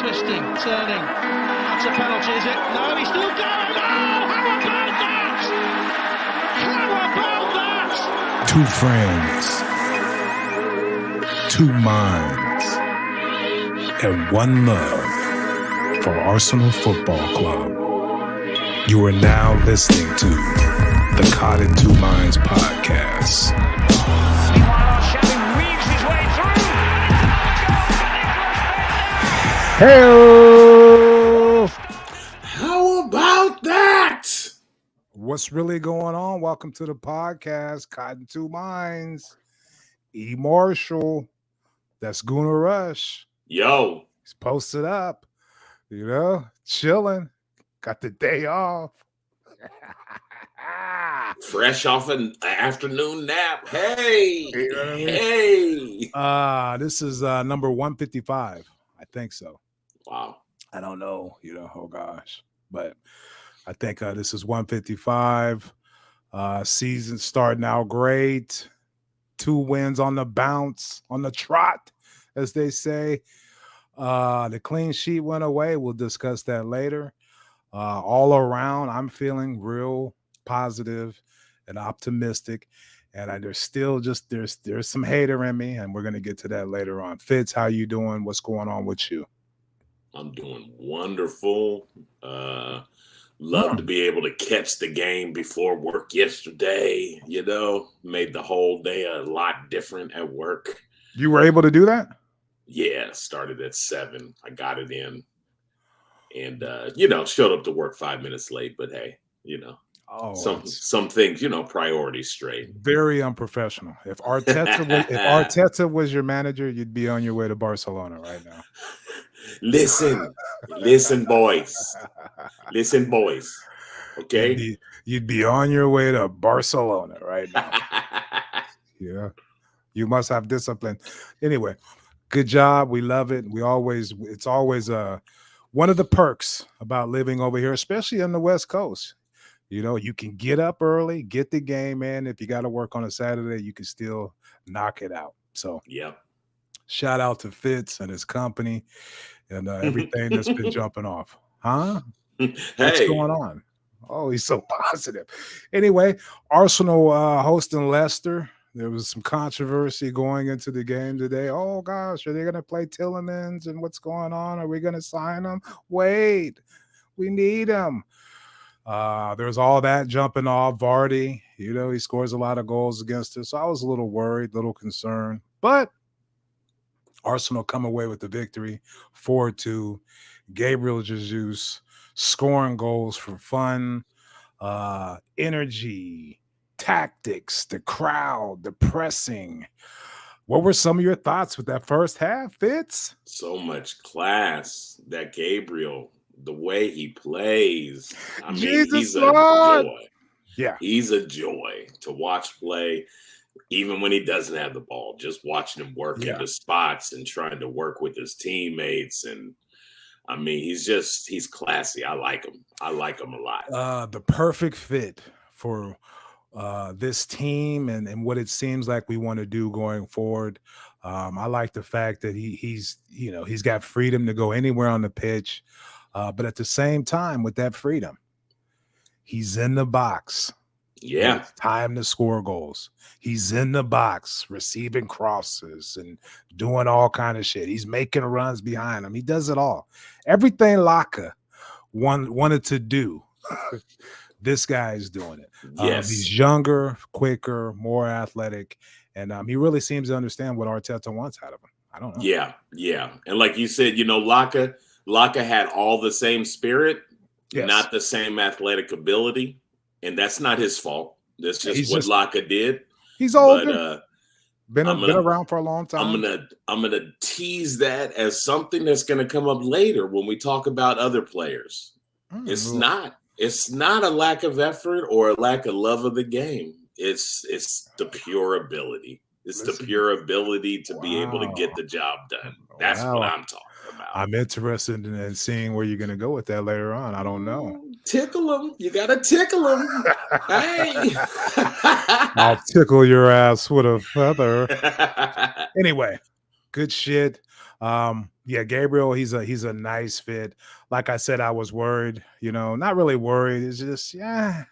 twisting, turning. That's a penalty, is it? No, he's still going. Oh, how about that? How about that? Two friends, two minds, and one love for Arsenal Football Club. You are now listening to the Cod and Two Minds podcast. Hey, how about that? What's really going on? Welcome to the podcast, Cod and Two Minds. E. Marshall, that's Guna Rush. Yo. He's posted up, chilling. Got the day off. Fresh off an afternoon nap. Hey. You know what I mean? Hey. This is number 155. I think so. Wow. I don't know, oh gosh. But I think this is 155. Season starting out great. 2 wins on the bounce, on the trot, as they say. The clean sheet went away. We'll discuss that later. All around, I'm feeling real positive and optimistic. And there's still there's some hater in me, and we're going to get to that later on. Fitz, how you doing? What's going on with you? I'm doing wonderful. Love to be able to catch the game before work yesterday, made the whole day a lot different at work. You were able to do that? Yeah, started at 7. I got it in and, showed up to work 5 minutes late, but hey, some things, priorities straight. Very unprofessional. If Arteta was your manager, you'd be on your way to Barcelona right now. Listen, boys. Okay, you'd be on your way to Barcelona right now. Yeah, you must have discipline. Anyway, good job. We love it. It's always one of the perks about living over here, especially on the West Coast. You can get up early, get the game in. If you got to work on a Saturday, you can still knock it out. So, yeah. Shout out to Fitz and his company and everything that's been jumping off. Huh? Hey. What's going on? Oh, he's so positive. Anyway, Arsenal hosting Leicester. There was some controversy going into the game today. Oh, gosh, are they going to play Tillemans? And what's going on? Are we going to sign him? Wait, we need him. There's all that jumping off. Vardy, he scores a lot of goals against us. So I was a little worried, a little concerned. But Arsenal come away with the victory, 4-2. Gabriel Jesus scoring goals for fun, energy, tactics, the crowd, the pressing. What were some of your thoughts with that first half, Fitz? So much class, that Gabriel, the way he plays. I mean, he's a joy. Yeah. He's a joy to watch play. Even when he doesn't have the ball, just watching him work into spots and trying to work with his teammates. And I mean, he's classy. I like him. I like him a lot. The perfect fit for this team and what it seems like we want to do going forward. I like the fact that he's got freedom to go anywhere on the pitch. But at the same time, with that freedom, he's in the box. Yeah. It's time to score goals. He's in the box, receiving crosses and doing all kind of shit. He's making runs behind him. He does it all. Everything Laka wanted to do, this guy is doing it. Yes. He's younger, quicker, more athletic, and he really seems to understand what Arteta wants out of him. I don't know. Yeah. And like you said, Laka had all the same spirit, not the same athletic ability. And that's not his fault. That's just what Laka did. He's old. Been around for a long time. I'm gonna tease that as something that's gonna come up later when we talk about other players. It's not a lack of effort or a lack of love of the game. It's the pure ability. It's the pure ability to be able to get the job done. That's what I'm talking about. I'm interested in seeing where you're going to go with that later on. I don't know. Tickle them. You got to tickle them. Hey. I'll tickle your ass with a feather. Anyway, good shit. Yeah, Gabriel, he's a nice fit. Like I said, I was worried, not really worried. It's just, yeah,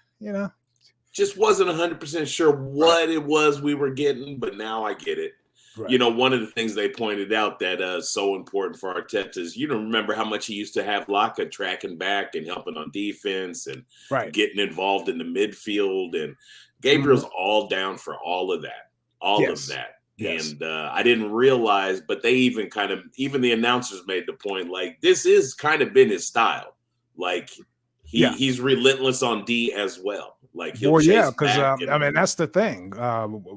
Just wasn't 100% sure what it was we were getting, but now I get it. right. One of the things they pointed out that is so important for Arteta is, remember how much he used to have Laka tracking back and helping on defense and Right. getting involved in the midfield. And Gabriel's all down for all of that, of that. Yes. And I didn't realize, but they even the announcers made the point, like, this is kind of been his style. Like, he's relentless on D as well. Like, he'll chase because back I mean, that's the thing.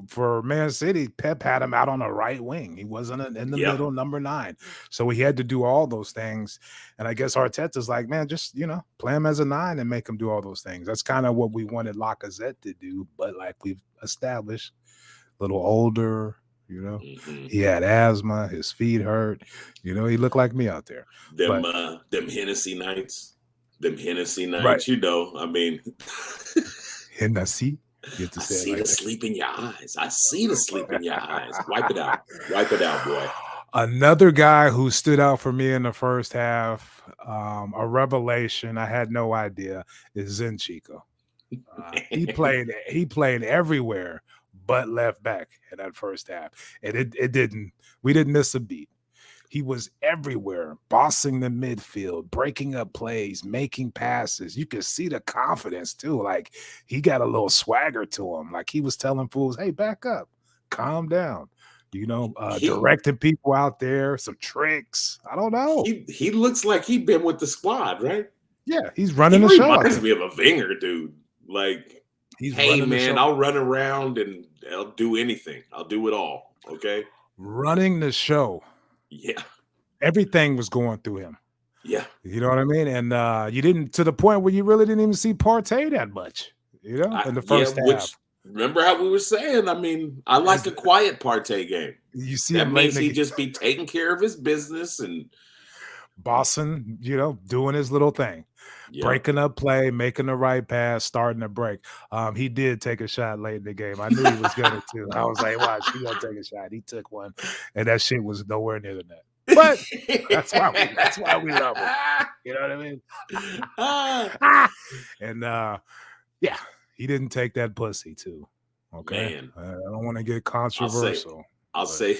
For Man City, Pep had him out on the right wing. He wasn't in the middle, number 9. So he had to do all those things. And I guess Arteta's like, man, just play him as a 9 and make him do all those things. That's kind of what we wanted Lacazette to do, but like we've established, a little older. He had asthma, his feet hurt. He looked like me out there. Them Hennessy nights. Right. I mean, Hennessy. You have to I say see it like the sleep in your eyes. I see the sleep in your eyes. Wipe it out, boy. Another guy who stood out for me in the first half, a revelation. I had no idea, is Zinchenko. He played everywhere but left back in that first half, and we didn't miss a beat. He was everywhere, bossing the midfield, breaking up plays, making passes. You could see the confidence too. Like, he got a little swagger to him. Like, he was telling fools, hey, back up, calm down. Directing people out there, some tricks. I don't know. He looks like he'd been with the squad, right? Yeah, he's running the show. He reminds me of a Wenger dude. Like, hey, man, I'll run around and I'll do anything. I'll do it all, okay? Running the show. Yeah. Everything was going through him. Yeah. You know what I mean? And you didn't, to the point where you really didn't even see Partey that much, in the first half. Remember how we were saying, I mean, I like a quiet Partey game. You see that him means he just be taking care of his business and bossing, doing his little thing. Breaking up play, making the right pass, starting to break. He did take a shot late in the game. I knew he was going to too. I was like, watch, he's going to take a shot. He took one, and that shit was nowhere near the net. But that's why we love him. You know what I mean? And he didn't take that pussy too. Okay, man. I don't want to get controversial. I'll say.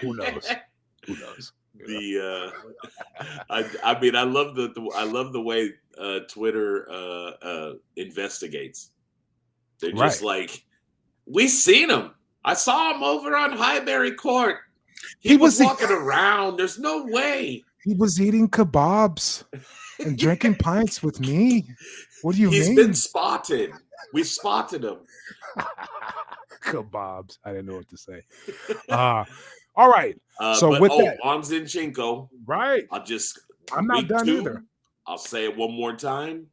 Who knows? I mean, I love the way Twitter investigates. They're just like, we seen him. I saw him over on Highbury Court. He was walking around. There's no way. He was eating kebabs and drinking pints with me. What do you mean? He's been spotted. We spotted him. Kebabs. I didn't know what to say. All right. So with that, on Zinchenko, right? I'm not done either. I'll say it one more time.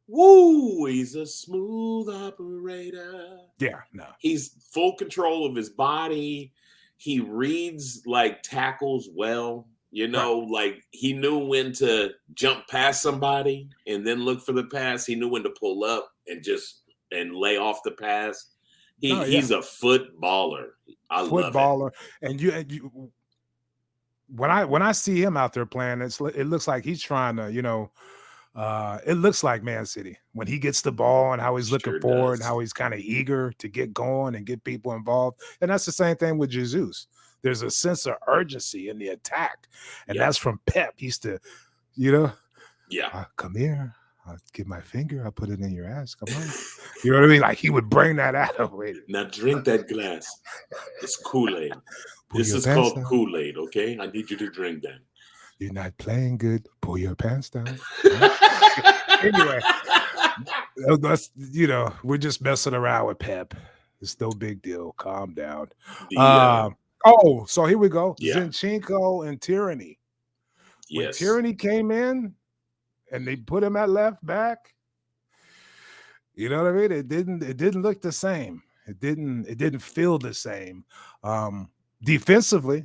Woo! He's a smooth operator. Yeah, no. He's full control of his body. He reads like tackles well. Like he knew when to jump past somebody and then look for the pass. He knew when to pull up and lay off the pass. He's a footballer. I love it. And you when I see him out there playing, it looks like he's trying to, it looks like Man City when he gets the ball and how he's looking forward and how he's kind of eager to get going and get people involved. And that's the same thing with Jesus. There's a sense of urgency in the attack, and that's from Pep. He used to, come here. I'll give my finger. I'll put it in your ass. Come on. You know what I mean? Like he would bring that out of it. Now drink that glass. It's Kool-Aid. This is called Kool-Aid, okay? I need you to drink that. You're not playing good. Pull your pants down. Anyway, that's, we're just messing around with Pep. It's no big deal. Calm down. So here we go. Yeah. Zinchenko and Tyranny. When Tyranny came in, and they put him at left back. You know what I mean? It didn't look the same. It didn't feel the same. Defensively,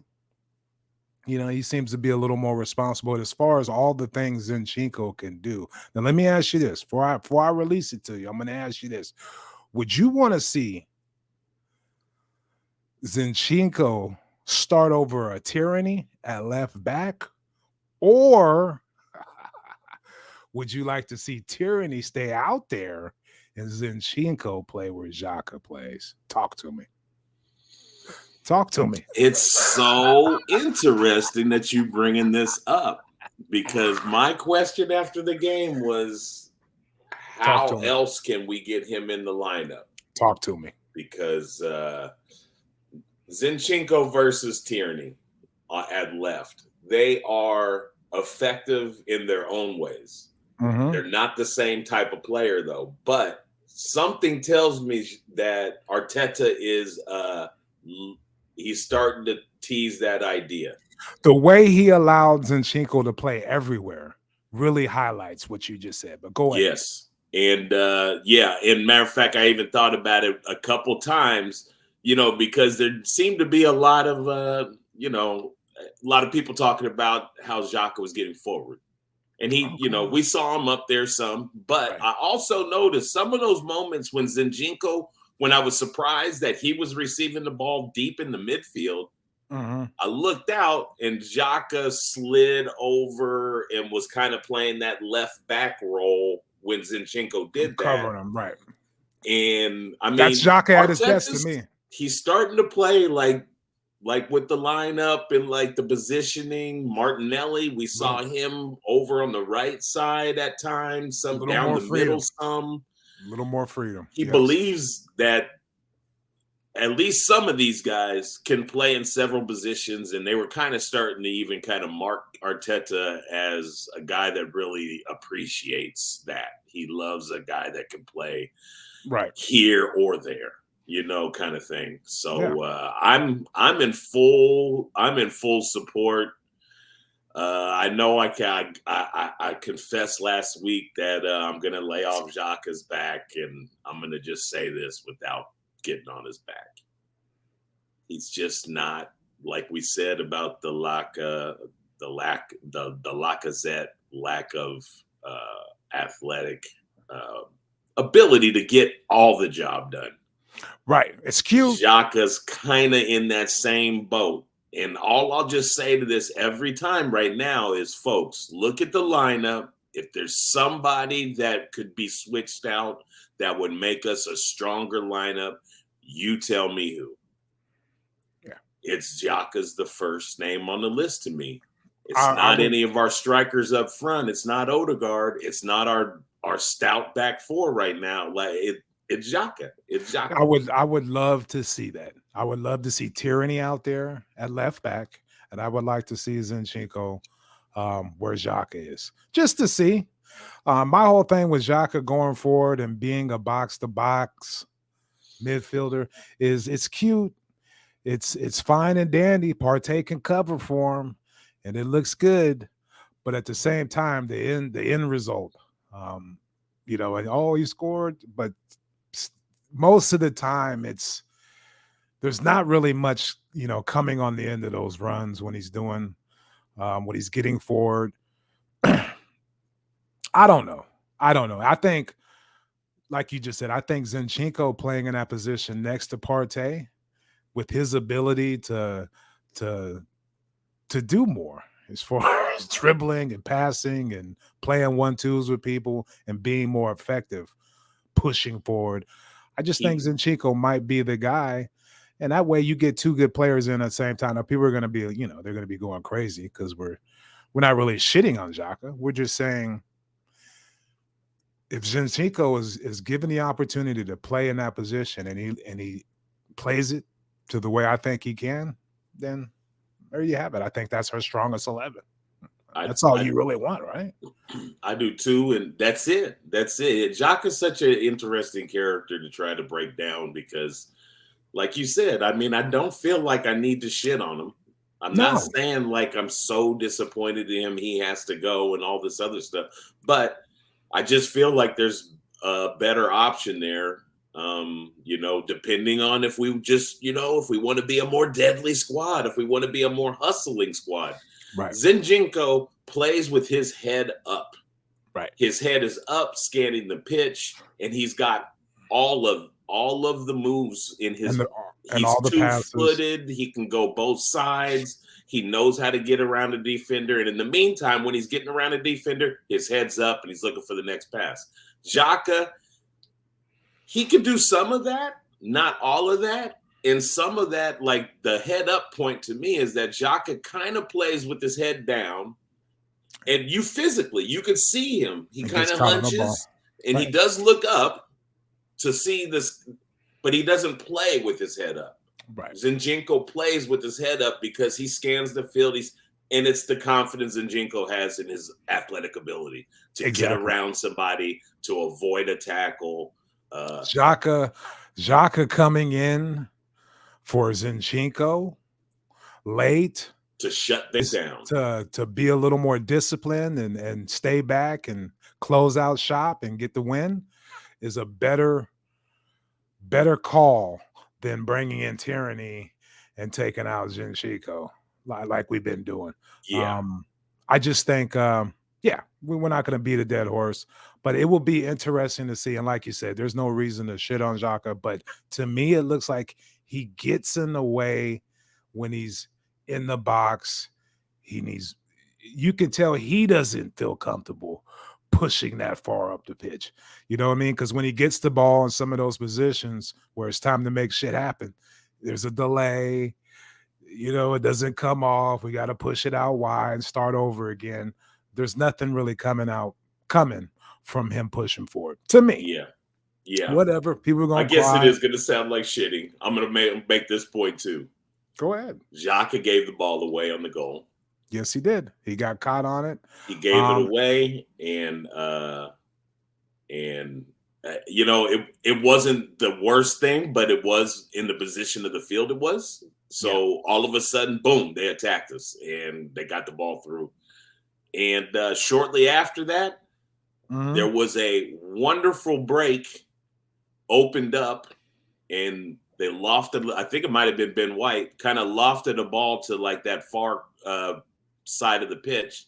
he seems to be a little more responsible as far as all the things Zinchenko can do. Now, let me ask you this. Before I release it to you, I'm going to ask you this. Would you want to see Zinchenko start over a Tyranny at left back, or would you like to see Tyranny stay out there and Zinchenko play where Xhaka plays? Talk to me. Talk to me. It's so interesting that you bringing this up, because my question after the game was, how else can we get him in the lineup? Talk to me. Because Zinchenko versus Tierney at left, they are effective in their own ways. Mm-hmm. They're not the same type of player, though. But something tells me that Arteta is he's starting to tease that idea. The way he allowed Zinchenko to play everywhere really highlights what you just said. But go ahead. Yes. And and matter of fact, I even thought about it a couple times, because there seemed to be a lot of people talking about how Xhaka was getting forward. And he, we saw him up there some, but I also noticed some of those moments when Zinchenko, when I was surprised that he was receiving the ball deep in the midfield, I looked out and Xhaka slid over and was kind of playing that left back role when Zinchenko did that. Covering him, right. And I mean, that's Xhaka at his best to me. He's starting to play like with the lineup and like the positioning. Martinelli, we saw him over on the right side at times, some down the middle, some. A little more freedom. He believes that at least some of these guys can play in several positions, and they were kind of starting to even kind of mark Arteta as a guy that really appreciates that. He loves a guy that can play here or there, kind of thing. So I'm in full support. I know I confessed last week that I'm going to lay off Xhaka's back, and I'm going to just say this without getting on his back. He's just not, like we said about the Lacazette lack of athletic ability to get all the job done. Right. It's cute. Xhaka's kind of in that same boat. And all I'll just say to this every time right now is, folks, look at the lineup. If there's somebody that could be switched out that would make us a stronger lineup, you tell me who. Yeah. It's Xhaka's the first name on the list to me. It's not any of our strikers up front. It's not Odegaard. It's not our stout back four right now. It's Xhaka. It's Xhaka. I would love to see that. I would love to see Tyranny out there at left back, and I would like to see Zinchenko where Xhaka is, just to see. My whole thing with Xhaka going forward and being a box-to-box midfielder is it's cute. It's fine and dandy, partake and cover for him, and it looks good. But at the same time, the end result, and he scored, but most of the time there's not really much, coming on the end of those runs when he's doing what he's getting forward. I don't know. I think, like you just said, I think Zinchenko playing in that position next to Partey with his ability to do more as far as dribbling and passing and playing 1-2s with people and being more effective, pushing forward. I just think Zinchenko might be the guy. And that way you get two good players in at the same time. Now, people are going to be, they're going to be going crazy because we're not really shitting on Xhaka. We're just saying if Zinchenko is given the opportunity to play in that position and he plays it to the way I think he can, then there you have it. I think that's our strongest 11. That's all you really want, right? I do too, and that's it. Xhaka's such an interesting character to try to break down because, like you said, I mean, I don't feel like I need to shit on him. I'm not saying like I'm so disappointed in him he has to go and all this other stuff, but I just feel like there's a better option there. Depending on if we just, if we want to be a more deadly squad, if we want to be a more hustling squad. Right. Zinchenko plays with his head up. Right. His head is up, scanning the pitch, and he's got all of all of the moves in his. And He's all the passes. 2-footed. He can go both sides. He knows how to get around a defender. And in the meantime, when he's getting around a defender, his head's up and he's looking for the next pass. Xhaka, he can do some of that, not all of that. And some of that, like the head up point to me, is that Xhaka kind of plays with his head down. And you can see him. He kind of hunches and he does look up to see this, but he doesn't play with his head up. Right. Zinchenko plays with his head up because he scans the field. And it's the confidence Zinchenko has in his athletic ability to get around somebody, to avoid a tackle. Xhaka coming in for Zinchenko late to shut this down, to be a little more disciplined and stay back and close out shop and get the win is a better call than bringing in Tyranny and taking out Zinchenko like we've been doing. Yeah. I just think, we're not going to beat a dead horse, but it will be interesting to see. And like you said, there's no reason to shit on Xhaka, but to me, it looks like he gets in the way when he's in the box. You can tell he doesn't feel comfortable pushing that far up the pitch. You know what I mean? Because when he gets the ball in some of those positions where it's time to make shit happen, there's a delay. It doesn't come off. We got to push it out wide and start over again. There's nothing really coming from him pushing forward to me. Yeah. Whatever. People are going to I guess it is going to sound like shitting. I'm going to make this point too. Go ahead. Xhaka gave the ball away on the goal. Yes, he did. He got caught on it. He gave it away, and it wasn't the worst thing, but it was in the position of the field it was. So all of a sudden, boom, they attacked us, and they got the ball through. And shortly after that, there was a wonderful break opened up, and they lofted, I think it might have been Ben White, kind of lofted a ball to like that far side of the pitch.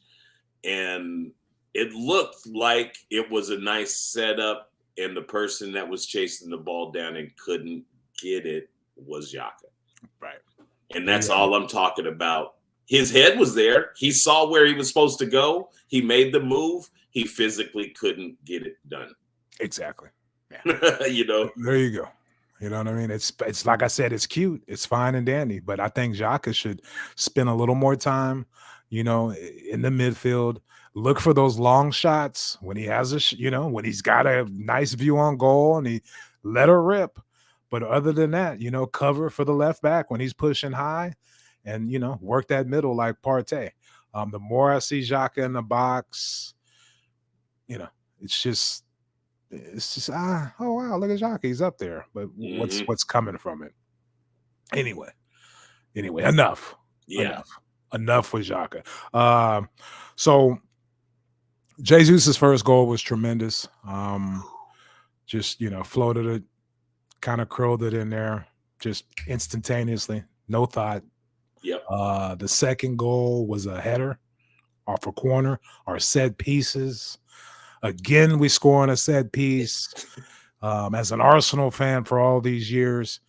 And it looked like it was a nice setup, and the person that was chasing the ball down and couldn't get it was Xhaka. Right. And that's all I'm talking about. His head was there. He saw where he was supposed to go. He made the move. He physically couldn't get it done. Exactly. Yeah. There you go. You know what I mean? It's like I said, it's cute. It's fine and dandy. But I think Xhaka should spend a little more time, in the midfield. Look for those long shots when he has when he's got a nice view on goal and he let her rip. But other than that, cover for the left back when he's pushing high and, work that middle like Partey. The more I see Xhaka in the box, it's just oh wow, look at Xhaka, he's up there. But what's coming from it? Anyway, enough. Yeah. Enough with Xhaka. So Jesus' first goal was tremendous. Just floated it, kind of curled it in there, just instantaneously, no thought. Yep. The second goal was a header off a corner. Our set pieces. Again, we score on a set piece. As an Arsenal fan for all these years,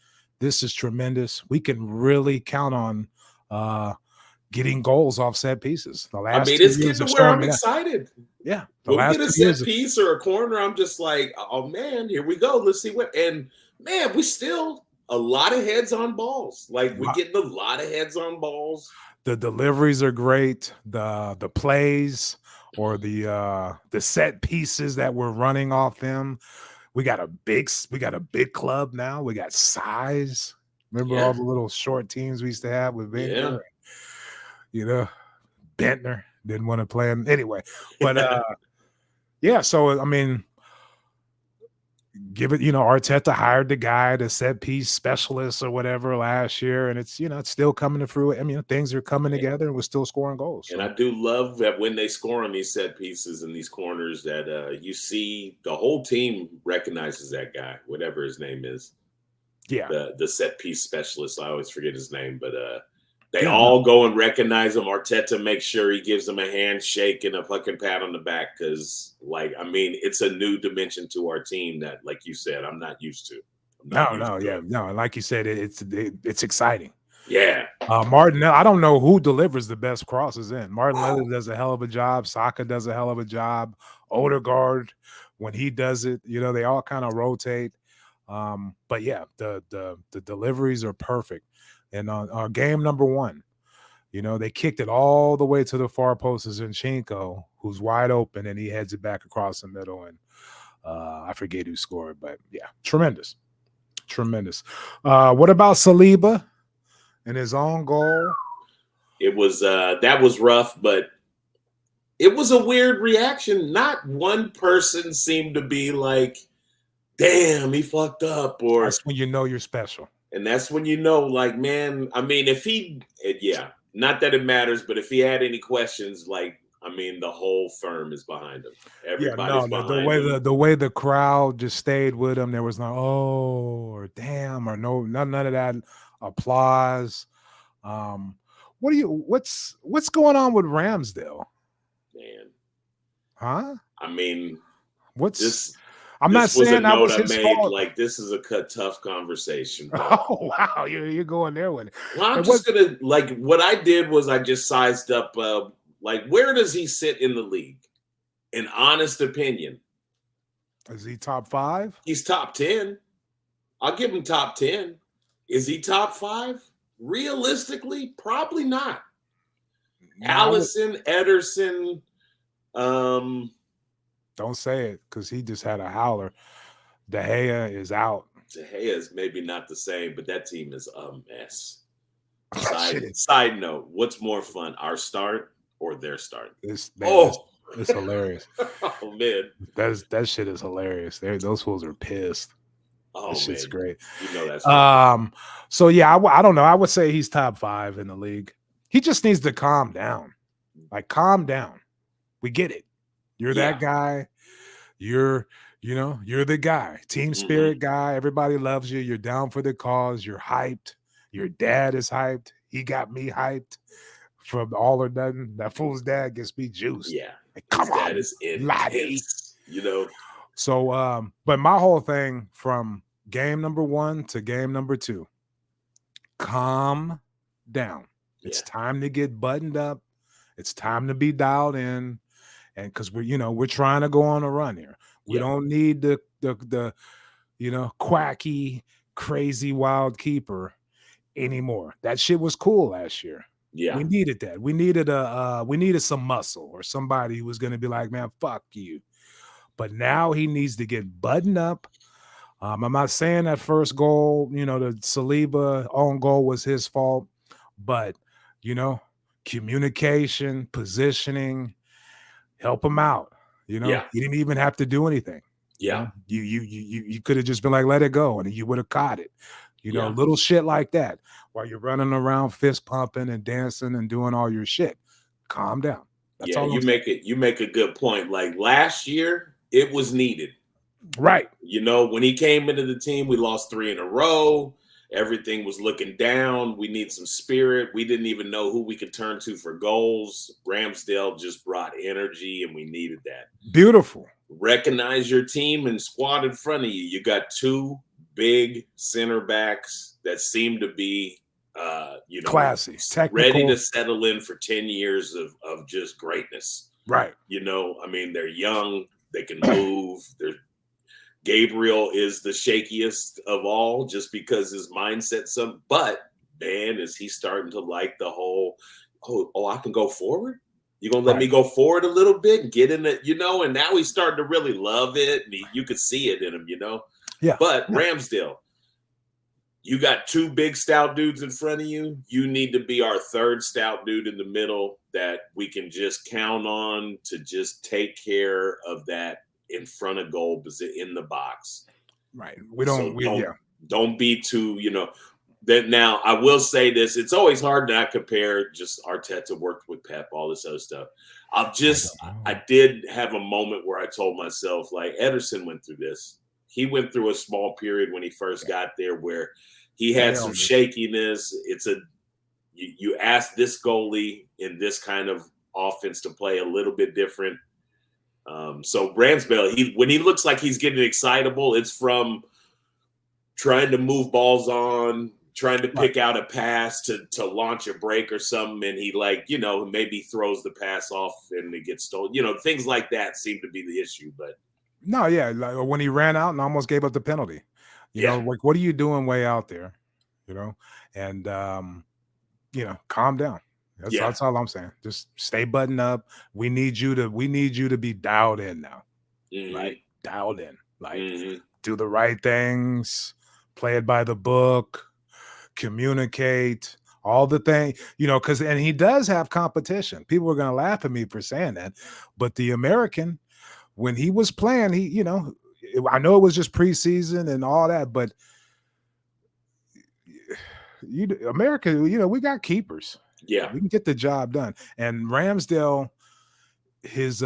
this is tremendous. We can really count on getting goals off set pieces. It's getting to where I'm excited. Yeah. We'll get a set piece or a corner. I'm just like, oh, man, here we go. Let's see what. And, man, we still a lot of heads on balls. Like, we're getting a lot of heads on balls. The deliveries are great. The plays or the set pieces that we're running off them. We got a big club now. We got size. Remember all the little short teams we used to have with Wenger? Bentner didn't want to play him anyway. But so I mean, give it, Arteta hired the guy, the set piece specialist or whatever last year, and it's it's still coming to fruit. I mean, things are coming together and we're still scoring goals. And I do love that when they score on these set pieces and these corners that you see the whole team recognizes that guy, whatever his name is. Yeah. The set piece specialist. I always forget his name, but they all go and recognize him. Arteta makes sure he gives them a handshake and a fucking pat on the back because, it's a new dimension to our team that, like you said, I'm not used to. No. Like you said, it's exciting. Yeah. Martin, I don't know who delivers the best crosses in. Martin Leather does a hell of a job. Saka does a hell of a job. Odegaard, when he does it, they all kind of rotate. But yeah, the deliveries are perfect. And on game number 1, they kicked it all the way to the far post to Zinchenko, who's wide open, and he heads it back across the middle. And I forget who scored, but yeah, tremendous. What about Saliba and his own goal? It was that was rough, but it was a weird reaction. Not one person seemed to be like, damn, he fucked up. Or that's when you know you're special. And that's when like, man, I mean, not that it matters, but if he had any questions, like, I mean, the whole firm is behind him. Everybody's behind him. The way the crowd just stayed with him, there was no or damn or no none of that applause. What's going on with Ramsdale? Man, huh? I mean, I'm not saying that was his fault. Like, this is a tough conversation. Oh wow, you're going there with it. Well, I'm just gonna what I did was I just sized up. Where does he sit in the league? An honest opinion. Is he top 5? He's top 10. I'll give him top 10. Is he top 5? Realistically, probably not. Alisson, Ederson. Don't say it, because he just had a howler. De Gea is out. De Gea is maybe not the same, but that team is a mess. Side note, what's more fun, our start or their start? It's hilarious. Oh man, that shit is hilarious. Those fools are pissed. Oh, that shit's great. That's so yeah, I don't know. I would say he's top 5 in the league. He just needs to calm down. Like, calm down. We get it. You're that guy. You're the guy. Team spirit guy. Everybody loves you. You're down for the cause. You're hyped. Your dad is hyped. He got me hyped. From All or Nothing, that fool's dad gets me juiced. Yeah, like, come on, dad is laddie. So, but my whole thing from game number 1 to game number 2, calm down. It's time to get buttoned up. It's time to be dialed in, and because we're trying to go on a run here. We don't need the quacky, crazy, wild keeper anymore. That shit was cool last year. Yeah, we needed that. We needed some muscle or somebody who was going to be like, man, fuck you. But now he needs to get buttoned up. I'm not saying that first goal, the Saliba own goal was his fault, but communication, positioning, help him out. He didn't even have to do anything. Yeah, you could have just been like, let it go, and you would have caught it. Little shit like that while you're running around fist pumping and dancing and doing all your shit. Calm down. That's all you make a good point. Like, last year, it was needed. Right. When he came into the team, we lost 3 in a row. Everything was looking down. We need some spirit. We didn't even know who we could turn to for goals. Ramsdale just brought energy, and we needed that. Beautiful. Recognize your team and squad in front of you. You got 2 big center backs that seem to be, classy, technical, ready to settle in for 10 years of just greatness. Right. I mean, they're young. They can move. Gabriel is the shakiest of all, just because his mindset's up. But man, is he starting to like the whole, I can go forward? You're going to let me go forward a little bit and get in it, and now he's starting to really love it. And you could see it in him, Yeah. But Ramsdale, you got 2 big stout dudes in front of you. You need to be our 3rd stout dude in the middle that we can just count on to just take care of that in front of goal, in the box. Right. Don't be too, that. Now, I will say this. It's always hard to not compare just Arteta worked with Pep, all this other stuff. I did have a moment where I told myself, like, Ederson went through this. He went through a small period when he first got there where he had some shakiness. You ask this goalie in this kind of offense to play a little bit different. So Ramsdale, when he looks like he's getting excitable, it's from trying to move balls on, trying to pick out a pass to launch a break or something, and he maybe throws the pass off and it gets stolen. Things like that seem to be the issue. But no, yeah, like when he ran out and almost gave up the penalty. Like, what are you doing way out there? And calm down. That's all I'm saying. Just stay buttoned up. We need you to be dialed in now. Like dialed in. Like do the right things, play it by the book, communicate, all the things, because and he does have competition. People are gonna laugh at me for saying that, but the American, when he was playing, I know it was just preseason and all that, but America, we got keepers. Yeah, we can get the job done. And Ramsdale, his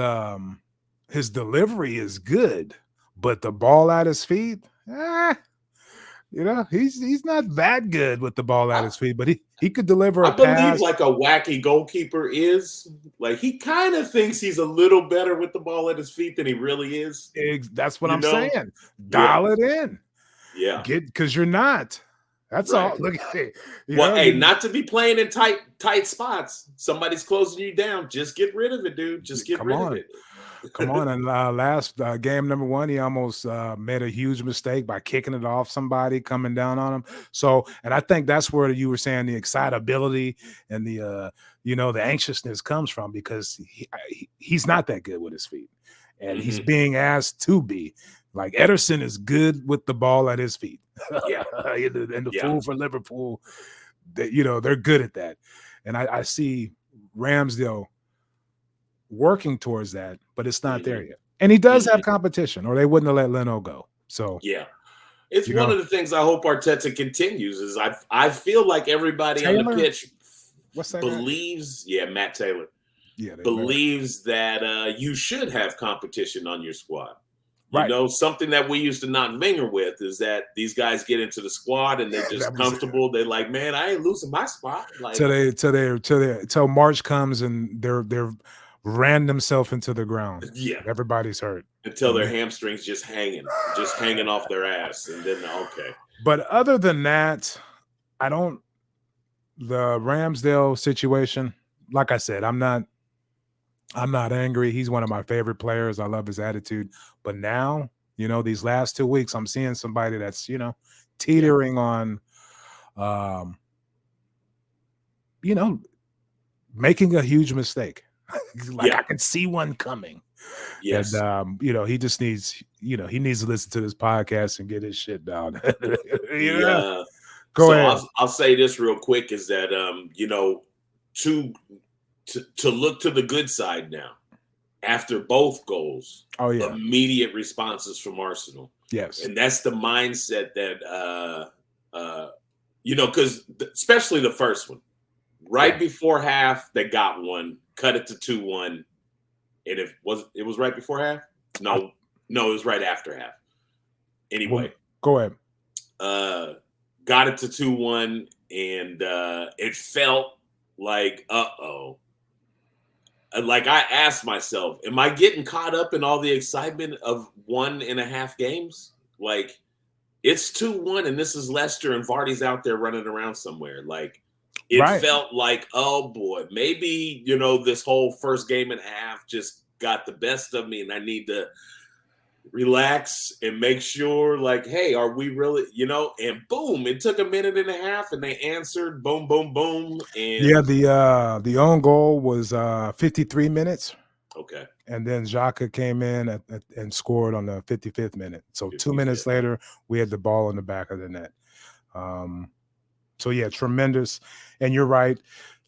delivery is good, but the ball at his feet, he's not that good with the ball at his feet. But he could deliver a pass. I believe like a wacky goalkeeper is. Like he kind of thinks he's a little better with the ball at his feet than he really is. That's what I'm saying. Dial it in. Yeah, because you're not. That's all. Look at it. Not to be playing in tight spots. Somebody's closing you down. Just get rid of it, dude. Just get rid of it. Come on. And last game number 1, he almost made a huge mistake by kicking it off somebody coming down on him. So, and I think that's where you were saying the excitability and the the anxiousness comes from, because he's not that good with his feet, and he's being asked to be. Like Ederson is good with the ball at his feet. Yeah. And the fool for Liverpool, they're good at that. And I see Ramsdale working towards that, but it's not there yet. And he does have competition, or they wouldn't have let Leno go. So it's one of the things I hope Arteta continues is I feel like everybody on the pitch believes, Matt Taylor, believes that you should have competition on your squad. Something that we used to knock Wenger with is that these guys get into the squad and they're just comfortable. They're like, man, I ain't losing my spot. Like till March comes and they're ran themselves into the ground. Yeah, everybody's hurt until their hamstrings just hanging off their ass, and then okay. But other than that, the Ramsdale situation. Like I said, I'm not angry. He's one of my favorite players. I love his attitude. But now, these last 2 weeks, I'm seeing somebody that's, teetering on, making a huge mistake. I can see one coming. Yes. And, he just needs, he needs to listen to this podcast and get his shit down. Go ahead. I'll say this real quick is that, to look to the good side now, after both goals, immediate responses from Arsenal. Yes. And that's the mindset that, because especially the first one, before half, they got one, cut it to 2-1. And it was right before half? No, it was right after half. Anyway. Go ahead. Got it to 2-1, and it felt like, like I asked myself, am I getting caught up in all the excitement of 1.5 games? Like it's 2-1 and this is Leicester and Vardy's out there running around somewhere. Like it felt like, oh boy, maybe, this whole first game and a half just got the best of me and I need to relax and make sure like, hey, are we really, and boom, it took 1.5 minutes and they answered, boom, boom, boom. And the own goal was 53 minutes. Okay. And then Xhaka came in and scored on the 55th minute. So 2 minutes later, we had the ball in the back of the net. Tremendous. And you're right.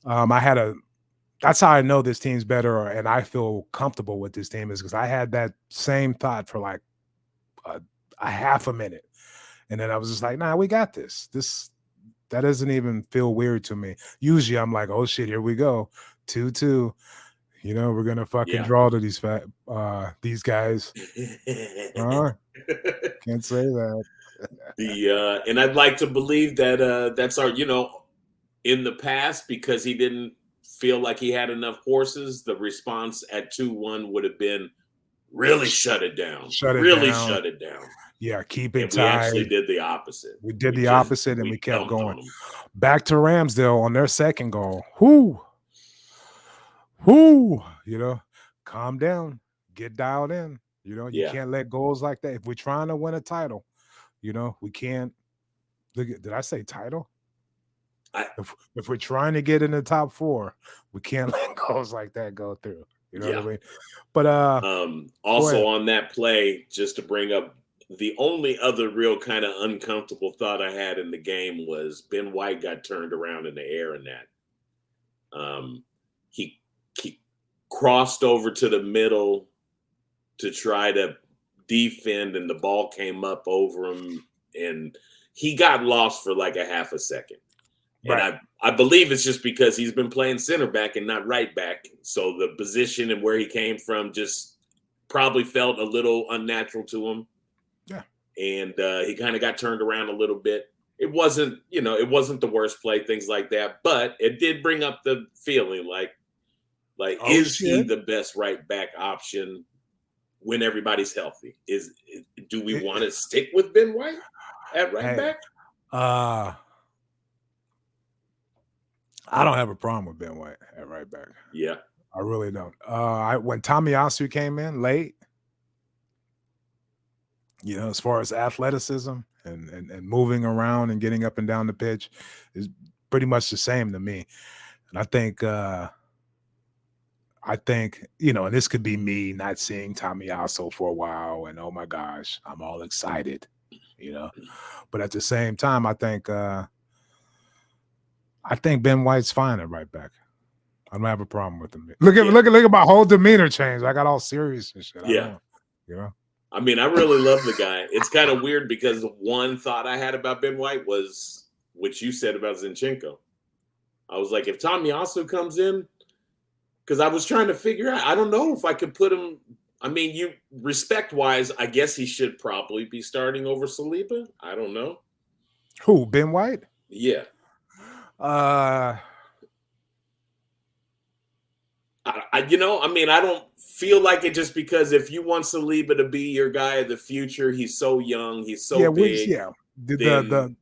That's how I know this team's better, and I feel comfortable with this team, is because I had that same thought for like a half a minute. And then I was just like, nah, we got this. That doesn't even feel weird to me. Usually I'm like, oh shit, here we go. 2-2. We're going to fucking draw to these guys. Can't say that. And I'd like to believe that that's our, in the past, because he didn't feel like he had enough horses, the response at 2-1 would have been really shut it down. Shut it down. Yeah, keep it and tight. We actually did the opposite. We did the opposite, and we kept dumped going. Back to Ramsdale on their second goal. Whoo, calm down, get dialed in. You can't let goals like that. If we're trying to win a title, we can't. Did I say title? If we're trying to get in the top 4, we can't let goals like that go through. You know what I mean? But also on that play, just to bring up the only other real kind of uncomfortable thought I had in the game was Ben White got turned around in the air in that. He crossed over to the middle to try to defend, and the ball came up over him, and he got lost for like a half a second. And I believe it's just because he's been playing center back and not right back. So the position and where he came from just probably felt a little unnatural to him. Yeah. And he kind of got turned around a little bit. It wasn't the worst play, things like that. But it did bring up the feeling is he the best right back option when everybody's healthy? Do we want to stick with Ben White at right back? I don't have a problem with Ben White at right back. Yeah. I really don't. When Tomiyasu came in late, as far as athleticism and moving around and getting up and down the pitch is pretty much the same to me. And I think, and this could be me not seeing Tomiyasu for a while and, oh my gosh, I'm all excited, But at the same time, I think Ben White's fine at right back. I don't have a problem with him. Look at my whole demeanor change. I got all serious and shit. I mean, I really love the guy. It's kind of weird because one thought I had about Ben White was what you said about Zinchenko. I was like, if Tomiyasu comes in, because I was trying to figure out, I don't know if I could put him. I mean, respect-wise, I guess he should probably be starting over Saliba. I don't know. Who, Ben White? Yeah. I don't feel like it just because if you want Saliba to be your guy of the future, he's so young, he's so big. The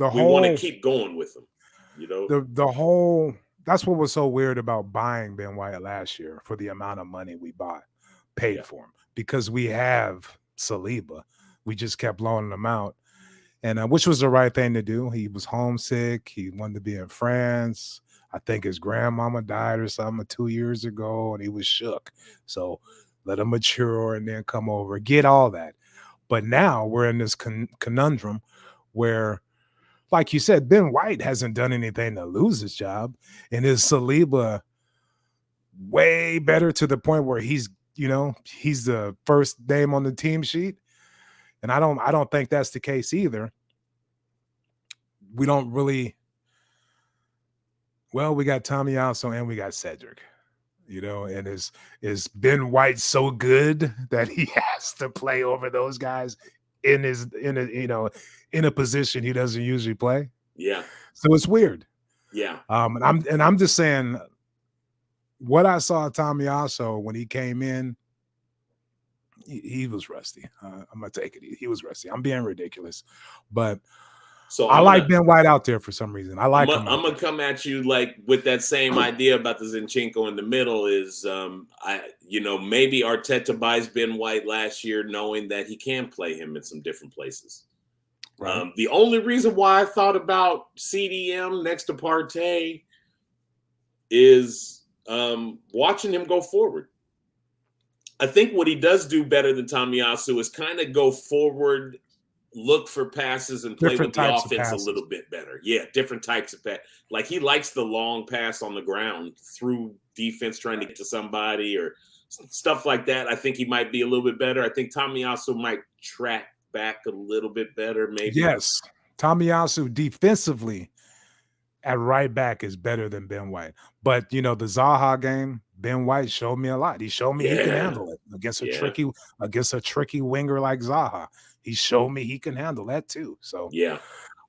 whole, we want to keep going with him. The whole, that's what was so weird about buying Ben White last year for the amount of money we paid for him, because we have Saliba. We just kept loaning him out. And which was the right thing to do. He was homesick. He wanted to be in France. I think his grandmama died or something 2 years ago, and he was shook. So let him mature and then come over, get all that. But now we're in this conundrum where, like you said, Ben White hasn't done anything to lose his job, and is Saliba way better to the point where he's the first name on the team sheet. And I don't think that's the case either. We don't really. Well, we got Tomiyasu and we got Cedric, and is Ben White so good that he has to play over those guys in a position he doesn't usually play? Yeah. So it's weird. Yeah. And I'm just saying, what I saw Tomiyasu when he came in, he was rusty. I'm gonna take it. He was rusty. I'm being ridiculous, but so I like Ben White out there for some reason. I like him. I'm gonna come at you like with that same idea about the Zinchenko in the middle. Is maybe Arteta buys Ben White last year knowing that he can play him in some different places. Right. The only reason why I thought about CDM next to Partey is watching him go forward. I think what he does do better than Tomiyasu is kind of go forward, look for passes, and play with the offense a little bit better. Yeah, different types of pass. Like he likes the long pass on the ground through defense trying to get to somebody or stuff like that. I think he might be a little bit better. I think Tomiyasu might track back a little bit better, maybe. Yes, Tomiyasu defensively at right back is better than Ben White. But, the Zaha game, Ben White showed me a lot. He showed me he can handle it against a tricky winger like Zaha. He showed me he can handle that too. So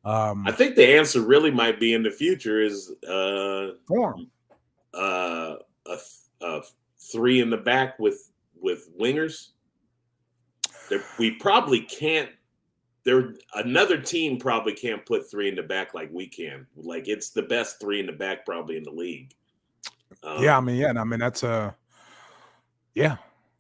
I think the answer really might be in the future is form. A three in the back with wingers. We probably can't. Another team probably can't put three in the back like we can. Like it's the best three in the back probably in the league. I mean that's yeah.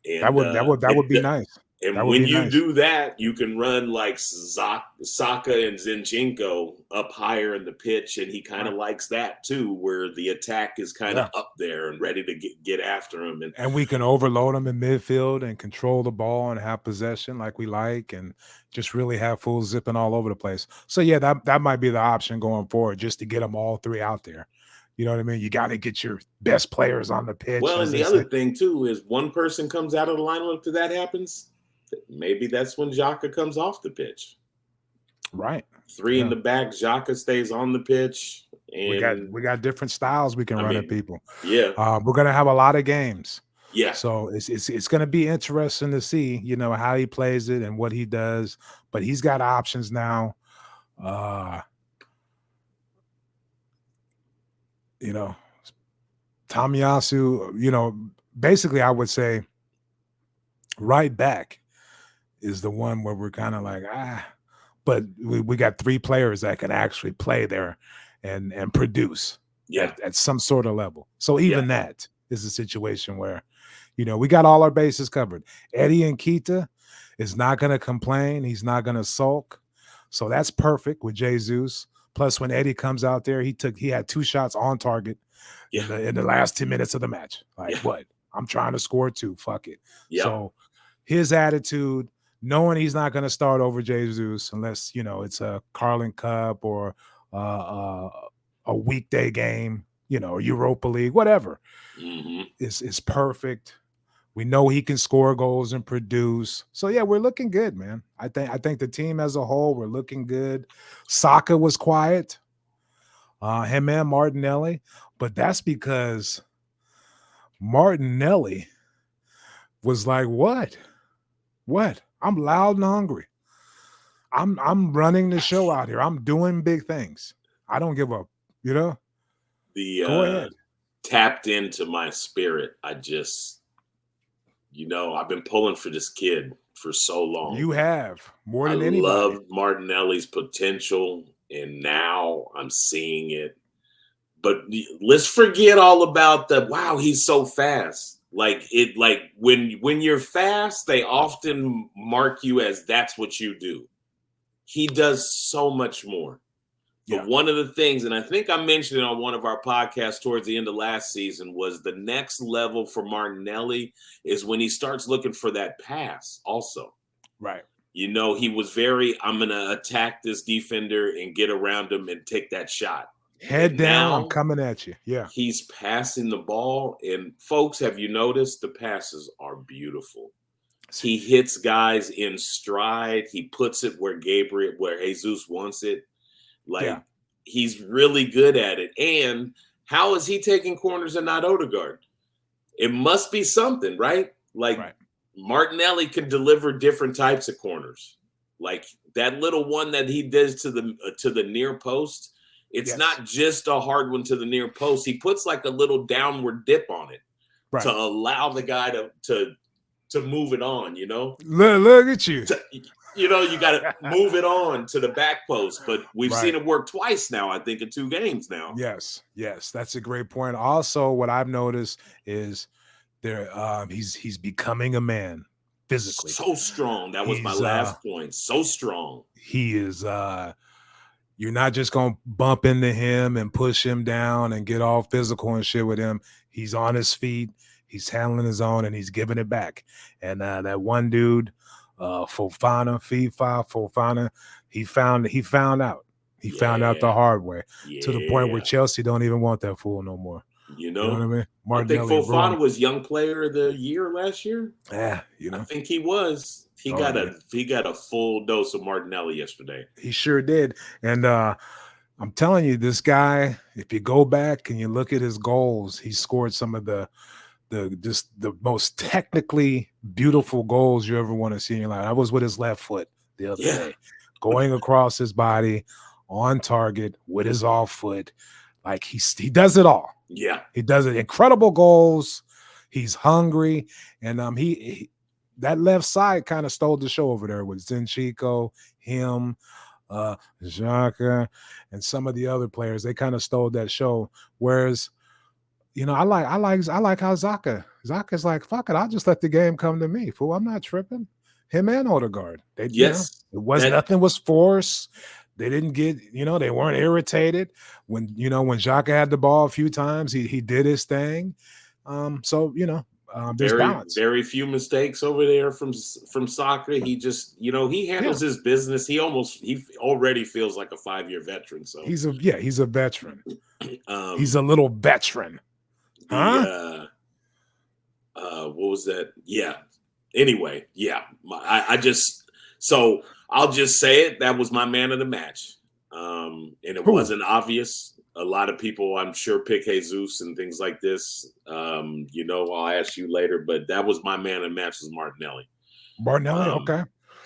And, that would be nice. And when you do that, you can run like Saka and Zinchenko up higher in the pitch, and he kind of likes that too, where the attack is kind of up there and ready to get after him. And we can overload them in midfield and control the ball and have possession like we like, and just really have full zipping all over the place. So yeah, that might be the option going forward, just to get them all three out there. You know what I mean? You got to get your best players on the pitch. Well, and the other thing too is one person comes out of the lineup after that happens. Maybe that's when Xhaka comes off the pitch. Right. Three in the back, Xhaka stays on the pitch. And we got different styles we can run at people. Yeah. We're gonna have a lot of games. Yeah. So it's gonna be interesting to see, how he plays it and what he does. But he's got options now. Tomiyasu, basically I would say right back is the one where we're kind of like, but we got three players that can actually play there and produce at some sort of level. So even that is a situation where, we got all our bases covered. Eddie Nketiah is not going to complain. He's not going to sulk. So that's perfect with Jesus. Plus, when Eddie comes out there, he had 2 shots on target in the last 10 minutes of the match. Like, what? I'm trying to score 2. Fuck it. Yeah. So his attitude, knowing he's not going to start over Jesus unless, it's a Carling Cup or a weekday game, Europa League, whatever, is perfect. We know he can score goals and produce. So, yeah, we're looking good, man. I think the team as a whole, we're looking good. Saka was quiet, him and Martinelli, but that's because Martinelli was like, what? I'm loud and hungry. I'm running the show out here. I'm doing big things. I don't give up, Go ahead. Tapped into my spirit. I've been pulling for this kid for so long. You have, more than anybody. I love Martinelli's potential, and now I'm seeing it. But let's forget all about he's so fast. Like when you're fast, they often mark you as that's what you do. He does so much more. But one of the things, and I think I mentioned it on one of our podcasts towards the end of last season, was the next level for Martinelli is when he starts looking for that pass also. Right. He was very, I'm going to attack this defender and get around him and take that shot. Head down, I'm coming at you. Yeah. He's passing the ball. And folks, have you noticed the passes are beautiful? He hits guys in stride. He puts it where Jesus wants it. He's really good at it. And how is he taking corners and not Odegaard? It must be something, right? Martinelli can deliver different types of corners. Like that little one that he does to the near post. It's not just a hard one to the near post. He puts like a little downward dip on it to allow the guy to move it on, Look at you. You got to move it on to the back post, but we've seen it work twice now, I think, in 2 games now. Yes, that's a great point. Also, what I've noticed is he's becoming a man physically. So strong. That was my last point. So strong. He is you're not just going to bump into him and push him down and get all physical and shit with him. He's on his feet. He's handling his own, and he's giving it back. And that one dude, Fofana, he found out. He found out the hard way to the point where Chelsea don't even want that fool no more. You know what I mean? I think Fofana was Young Player of the Year last year. Yeah, I think he was. He got a full dose of Martinelli yesterday. He sure did. And I'm telling you, this guy, if you go back and you look at his goals, he scored some of the most technically beautiful goals you ever want to see in your life. I was with his left foot the other day, going across his body on target with his off foot. Like he does it all. Yeah. He does it. Incredible goals. He's hungry. And that left side kind of stole the show over there with Zinchenko, him, Xhaka, and some of the other players. They kind of stole that show. Whereas, I like how Zaka's like, fuck it, I'll just let the game come to me. Fool, I'm not tripping. Him and Odegaard. Nothing was forced. They didn't get, they weren't irritated when Xhaka had the ball a few times. He did his thing. There's balance. Very few mistakes over there from soccer. He just, he handles his business. He already feels like a 5-year veteran. So he's a veteran. He's a little veteran. Huh? What was that? Yeah. Anyway, yeah. I'll just say it. That was my man of the match. And it wasn't obvious. A lot of people, I'm sure, pick Jesus and things like this. I'll ask you later, but that was my man of the match was Martinelli. Okay.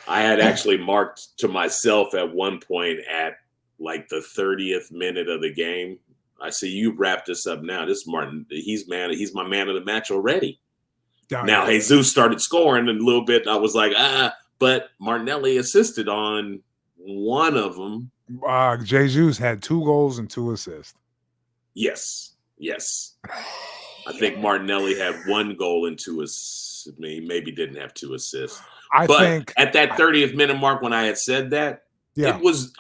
I had actually marked to myself at one point at like the 30th minute of the game. I say, you wrap this up now. This Martin, he's my man of the match already. Now Jesus started scoring a little bit. I was like, but Martinelli assisted on one of them. Jesus had 2 goals and 2 assists. Yes. I think Martinelli had 1 goal and 2 assists. He maybe didn't have 2 assists. I think at that 30th minute mark when I had said that, it was,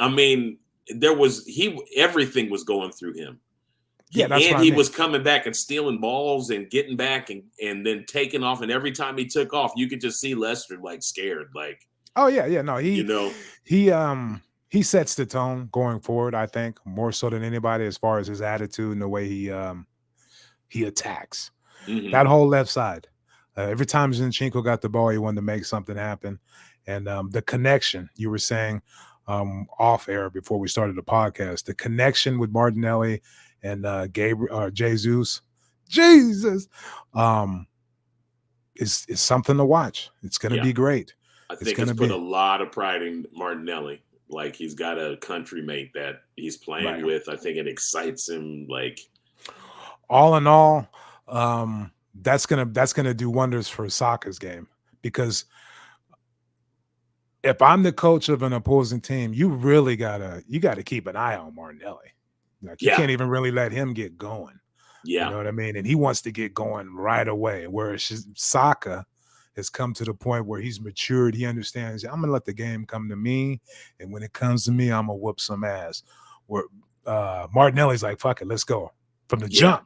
everything was going through him. He was coming back and stealing balls and getting back and then taking off. And every time he took off, you could just see Leicester like scared. Like, oh yeah. No, he sets the tone going forward, I think, more so than anybody as far as his attitude and the way he attacks. Mm-hmm. That whole left side. Every time Zinchenko got the ball, he wanted to make something happen. And the connection, you were saying off air before we started the podcast, the connection with Martinelli and Jesus is something to watch. It's going to be great. I think it's put a lot of pride in Martinelli. Like, he's got a country mate that he's playing with. I think it excites him. Like, all in all, that's gonna do wonders for Saka's game, because if I'm the coach of an opposing team, you really gotta keep an eye on Martinelli. Like, you can't even really let him get going. Yeah, you know what I mean? And he wants to get going right away. Whereas Saka has come to the point where he's matured. He understands, I'm gonna let the game come to me, and when it comes to me, I'm gonna whoop some ass. Where Martinelli's like, fuck it, let's go from the jump.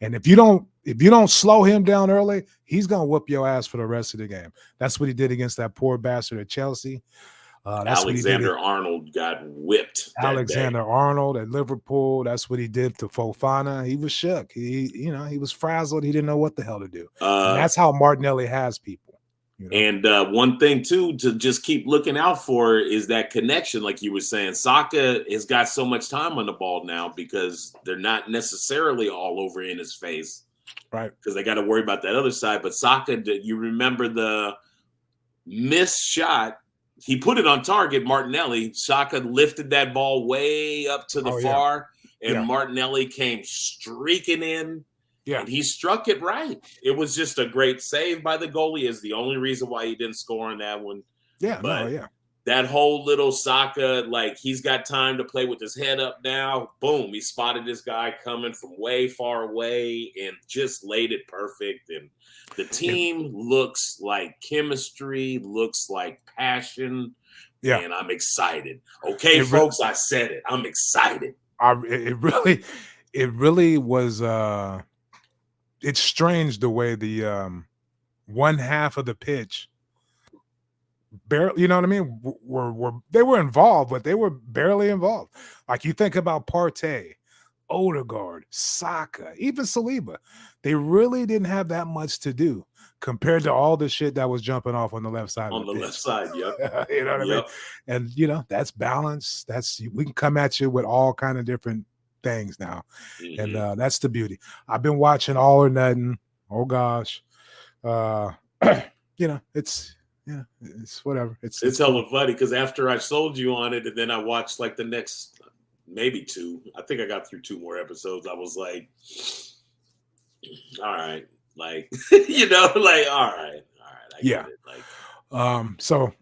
And if you don't slow him down early, he's gonna whoop your ass for the rest of the game. That's what he did against that poor bastard at Chelsea. Alexander-Arnold got whipped. Alexander-Arnold at Liverpool. That's what he did to Fofana. He was shook. He was frazzled. He didn't know what the hell to do. And that's how Martinelli has people. You know? And one thing too to just keep looking out for is that connection, like you were saying. Saka has got so much time on the ball now because they're not necessarily all over in his face, right? Because they got to worry about that other side. But Saka, you remember the missed shot? He put it on target, Martinelli. Saka lifted that ball way up to the far, and Martinelli came streaking in. Yeah, and he struck it right. It was just a great save by the goalie. Is the only reason why he didn't score on that one. Yeah, that whole little Saka, like, he's got time to play with his head up now. Boom, he spotted this guy coming from way far away and just laid it perfect. And the team looks like chemistry, looks like passion. Yeah, and I'm excited. Okay, folks, I said it. I'm excited. It really was. It's strange the way the one half of the pitch barely, you know what I mean? They were involved, but they were barely involved. Like, you think about Partey, Odegaard, Saka, even Saliba. They really didn't have that much to do compared to all the shit that was jumping off on the left side. Left side, yeah. You know what I mean? And that's balance. We can come at you with all kind of different things now. Mm-hmm. And that's the beauty. I've been watching All or Nothing. Oh gosh. It's whatever. It's hella funny because after I sold you on it and then I watched like the next maybe 2, I think I got through 2 more episodes. I was like, all right, like, like, all right, Yeah. Hate it. So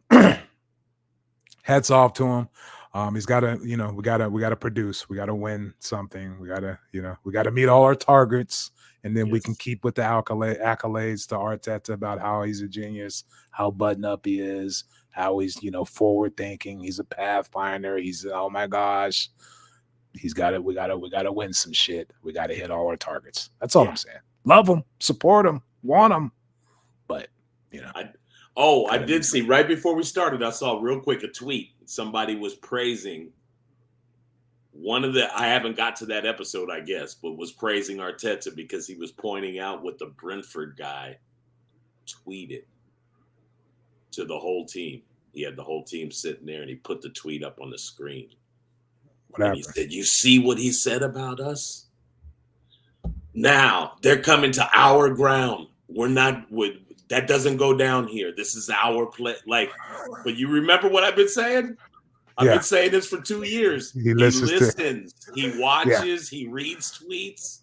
hats off to him. He's got to, we got to produce. We got to win something. We got to meet all our targets, and then we can keep with the accolades to Arteta about how he's a genius, how button up he is, how he's, forward thinking. He's a pathfinder. He's, oh my gosh, we got to win some shit. We got to hit all our targets. That's all I'm saying. Love him, support him, want him. But, I did see right before we started, I saw real quick a tweet. Somebody was praising I haven't got to that episode, I guess, but was praising Arteta because he was pointing out what the Brentford guy tweeted to the whole team. He had the whole team sitting there and he put the tweet up on the screen. And he said, "You see what he said about us? Now they're coming to our ground. We're not that doesn't go down here. This is our play." But you remember what I've been saying? I've been saying this for 2 years. He listens. He watches. He reads tweets.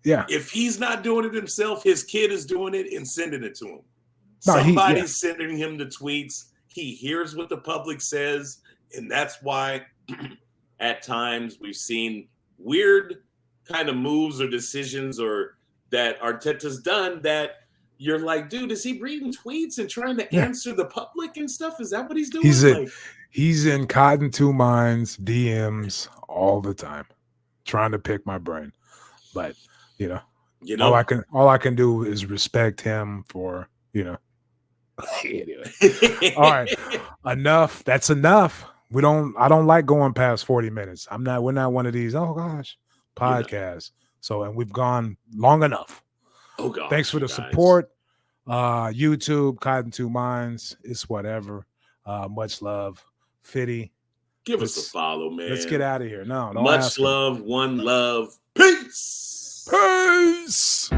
Yeah. If he's not doing it himself, his kid is doing it and sending it to him. Somebody's sending him the tweets. He hears what the public says, and that's why at times we've seen weird kind of moves or decisions or that Arteta's done that you're like, dude, is he reading tweets and trying to answer the public and stuff? Is that what he's doing? He's in Cotton Two Minds DMs all the time, trying to pick my brain. But all I can do is respect him for Anyway. All right, enough. That's enough. I don't like going past 40 minutes. We're not one of these, oh gosh, podcasts. So, and we've gone long enough. Oh God. Thanks for the support. YouTube, Cotton Two Minds. It's whatever. Much love. Fitty. Give us a follow, man. Let's get out of here. No, much love, one love. Peace. Peace.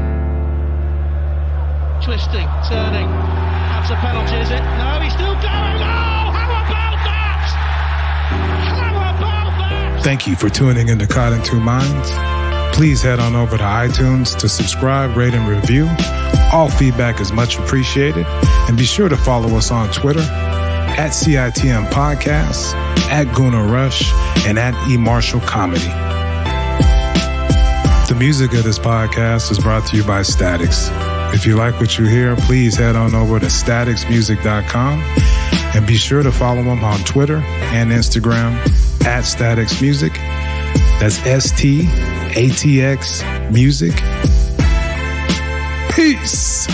Twisting, turning. That's a penalty, is it? No, he's still going. Oh, how about that? How about that? Thank you for tuning into Cotton Two Minds. Please head on over to iTunes to subscribe, rate, and review. All feedback is much appreciated. And be sure to follow us on Twitter at CITM Podcasts, at Guna Rush, and at eMarshall Comedy. The music of this podcast is brought to you by Statics. If you like what you hear, please head on over to staticsmusic.com and be sure to follow them on Twitter and Instagram at Statics Music. That's STATX Music. Peace.